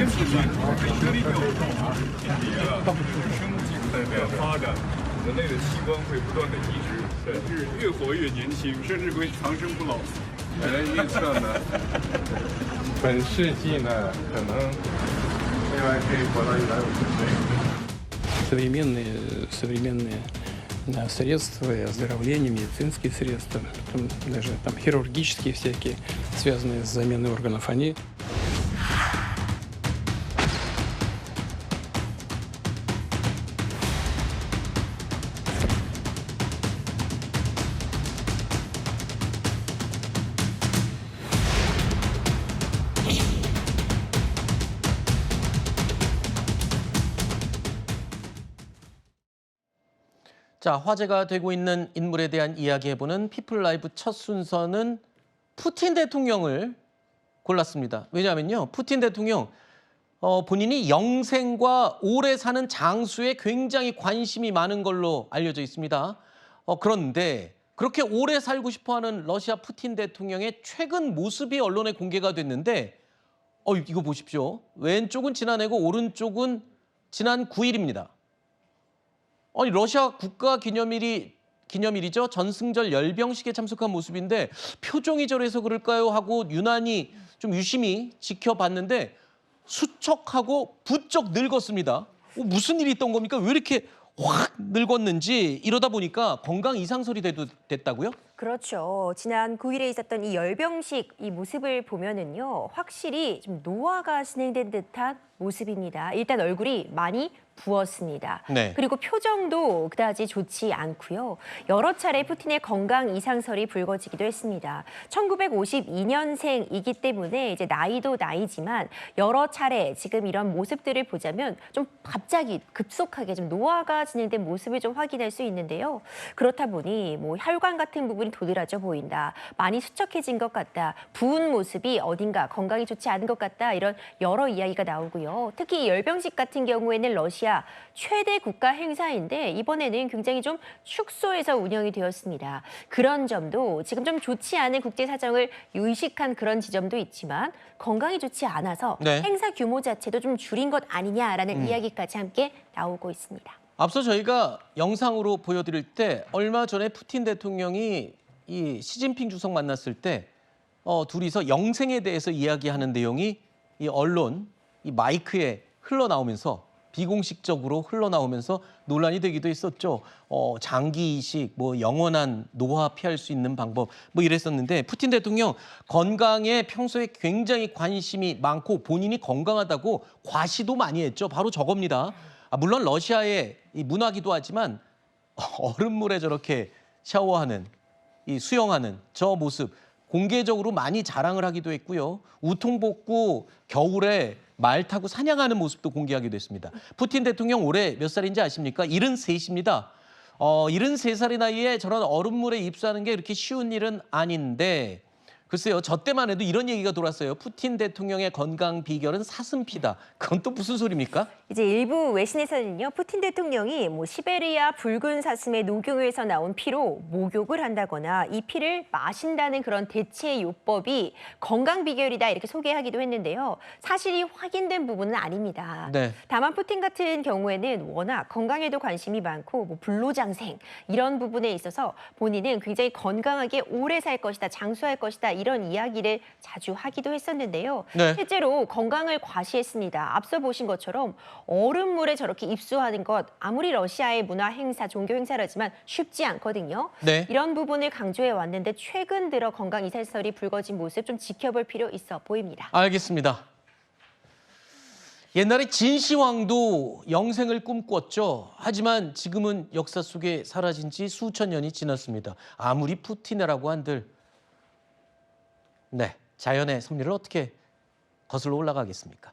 是传统的一个利用生机的发展，人类的器官会不断的移植，甚至越活越年轻，甚至会长生不老。预测呢，本世纪呢，可能未来可以活到150岁。современные средства оздоровления, медицинские средства, даже там хирургические всякие, связанные с заменой органов, они 자, 화제가 되고 있는 인물에 대한 이야기해보는 피플 라이브 첫 순서는 푸틴 대통령을 골랐습니다. 왜냐하면요, 푸틴 대통령 본인이 영생과 오래 사는 장수에 굉장히 관심이 많은 걸로 알려져 있습니다. 그런데 그렇게 오래 살고 싶어하는 러시아 푸틴 대통령의 최근 모습이 언론에 공개가 됐는데 이거 보십시오. 왼쪽은 지난해고 오른쪽은 지난 9일입니다. 아니 러시아 국가 기념일이죠. 전승절 열병식에 참석한 모습인데 표정이 저래서 그럴까요 하고 유난히 좀 유심히 지켜봤는데 수척하고 부쩍 늙었습니다. 무슨 일이 있던 겁니까? 왜 이렇게 확 늙었는지 이러다 보니까 건강 이상설이 됐다고요? 그렇죠. 지난 9일에 있었던 이 열병식 이 모습을 보면은요, 확실히 좀 노화가 진행된 듯한 모습입니다. 일단 얼굴이 많이 부었습니다. 네. 그리고 표정도 그다지 좋지 않고요. 여러 차례 푸틴의 건강 이상설이 불거지기도 했습니다. 1952년생이기 때문에 이제 나이도 나이지만 여러 차례 지금 이런 모습들을 보자면 좀 갑자기 급속하게 좀 노화가 진행된 모습을 좀 확인할 수 있는데요. 그렇다 보니 뭐 혈관 같은 부분이 도드라져 보인다. 많이 수척해진 것 같다. 부은 모습이 어딘가 건강이 좋지 않은 것 같다. 이런 여러 이야기가 나오고요. 특히 이 열병식 같은 경우에는 러시아 최대 국가 행사인데 이번에는 굉장히 좀 축소해서 운영이 되었습니다. 그런 점도 지금 좀 좋지 않은 국제 사정을 의식한 그런 지점도 있지만 건강이 좋지 않아서 네. 행사 규모 자체도 좀 줄인 것 아니냐라는 이야기까지 함께 나오고 있습니다. 앞서 저희가 영상으로 보여드릴 때 얼마 전에 푸틴 대통령이 이 시진핑 주석 만났을 때 둘이서 영생에 대해서 이야기하는 내용이 이 언론, 이 마이크에 흘러나오면서 비공식적으로 흘러나오면서 논란이 되기도 했었죠. 장기 이식, 뭐 영원한 노화 피할 수 있는 방법 뭐 이랬었는데 푸틴 대통령 건강에 평소에 굉장히 관심이 많고 본인이 건강하다고 과시도 많이 했죠. 바로 저겁니다. 물론 러시아의 이 문화기도 하지만 얼음물에 저렇게 샤워하는 이 수영하는 저 모습 공개적으로 많이 자랑을 하기도 했고요. 우통벗고 겨울에 말 타고 사냥하는 모습도 공개하기도 했습니다. 푸틴 대통령 올해 몇 살인지 아십니까? 73입니다. 73살의 나이에 저런 얼음물에 입수하는 게 이렇게 쉬운 일은 아닌데 글쎄요, 저 때만 해도 이런 얘기가 돌았어요. 푸틴 대통령의 건강 비결은 사슴피다. 그건 또 무슨 소리입니까? 이제 일부 외신에서는요, 푸틴 대통령이 뭐 시베리아 붉은 사슴의 녹용에서 나온 피로 목욕을 한다거나 이 피를 마신다는 그런 대체 요법이 건강 비결이다 이렇게 소개하기도 했는데요. 사실이 확인된 부분은 아닙니다. 네. 다만 푸틴 같은 경우에는 워낙 건강에도 관심이 많고 뭐 불로장생 이런 부분에 있어서 본인은 굉장히 건강하게 오래 살 것이다, 장수할 것이다 이런 이야기를 자주 하기도 했었는데요. 네. 실제로 건강을 과시했습니다. 앞서 보신 것처럼 얼음물에 저렇게 입수하는 것 아무리 러시아의 문화 행사, 종교 행사라지만 쉽지 않거든요. 네. 이런 부분을 강조해 왔는데 최근 들어 건강 이탈설이 불거진 모습 좀 지켜볼 필요 있어 보입니다. 알겠습니다. 옛날에 진시황도 영생을 꿈꿨죠. 하지만 지금은 역사 속에 사라진 지 수천 년이 지났습니다. 아무리 푸틴이라고 한들 네, 자연의 섭리를 어떻게 거슬러 올라가겠습니까?